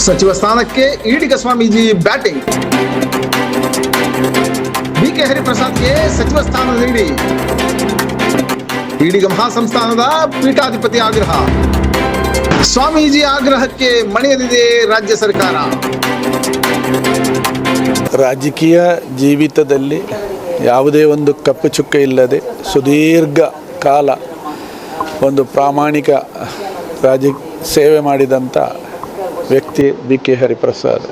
ಸಚಿವ ಸ್ಥಾನಕ್ಕೆ Ediga Swamiji batting. BK ಹರಿಪ್ರಸಾದ್ಗೆ ಸಚಿವ ಸ್ಥಾನ ನೀಡಿ ಈಡಿಗ ಮಹಾಸಂಸ್ಥಾನದ ಪೀಠಾಧಿಪತಿ ಆಗ್ರಹ. ಸ್ವಾಮೀಜಿ ಆಗ್ರಹಕ್ಕೆ ಮಣಿಯಲಿದೆ ರಾಜ್ಯ ಸರ್ಕಾರ. ರಾಜಕೀಯ ಜೀವಿತದಲ್ಲಿ ಯಾವುದೇ ಒಂದು ಕಪ್ಪು ಚುಕ್ಕೆ ಇಲ್ಲದೆ ಸುದೀರ್ಘ ಕಾಲ ಒಂದು ಪ್ರಾಮಾಣಿಕ ಸೇವೆ ಮಾಡಿದಂಥ ವ್ಯಕ್ತಿ ಬಿಕೆ ಹರಿಪ್ರಸಾದ್.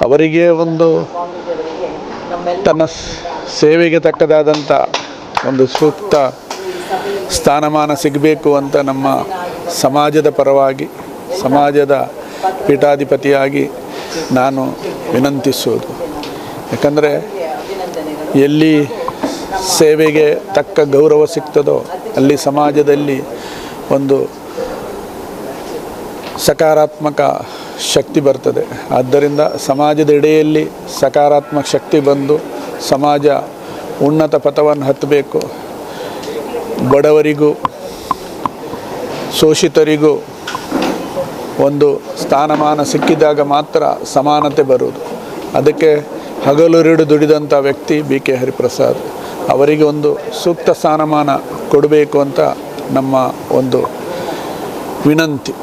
ಅವರಿಗೆ ಒಂದು ತನ್ನ ಸೇವೆಗೆ ತಕ್ಕದಾದಂಥ ಒಂದು ಸೂಕ್ತ ಸ್ಥಾನಮಾನ ಸಿಗಬೇಕು ಅಂತ ನಮ್ಮ ಸಮಾಜದ ಪರವಾಗಿ, ಸಮಾಜದ ಪೀಠಾಧಿಪತಿಯಾಗಿ ನಾನು ವಿನಂತಿಸುವುದು. ಯಾಕಂದರೆ ಎಲ್ಲಿ ಸೇವೆಗೆ ತಕ್ಕ ಗೌರವ ಸಿಗ್ತದೋ ಅಲ್ಲಿ ಸಮಾಜದಲ್ಲಿ ಒಂದು ಸಕಾರಾತ್ಮಕ ಶಕ್ತಿ ಬರ್ತದೆ. ಆದ್ದರಿಂದ ಸಮಾಜದ ಎಡೆಯಲ್ಲಿ ಸಕಾರಾತ್ಮಕ ಶಕ್ತಿ ಬಂದು ಸಮಾಜ ಉನ್ನತ ಪಥವನ್ನು ಹತ್ತಬೇಕು. ಬಡವರಿಗೂ ಶೋಷಿತರಿಗೂ ಒಂದು ಸ್ಥಾನಮಾನ ಸಿಕ್ಕಿದಾಗ ಮಾತ್ರ ಸಮಾನತೆ ಬರುವುದು. ಅದಕ್ಕೆ ಹಗಲಿರುಳು ದುಡಿದಂಥ ವ್ಯಕ್ತಿ ಬಿಕೆ ಹರಿಪ್ರಸಾದ್. ಅವರಿಗೆ ಒಂದು ಸೂಕ್ತ ಸ್ಥಾನಮಾನ ಕೊಡಬೇಕು ಅಂತ ನಮ್ಮ ಒಂದು ವಿನಂತಿ.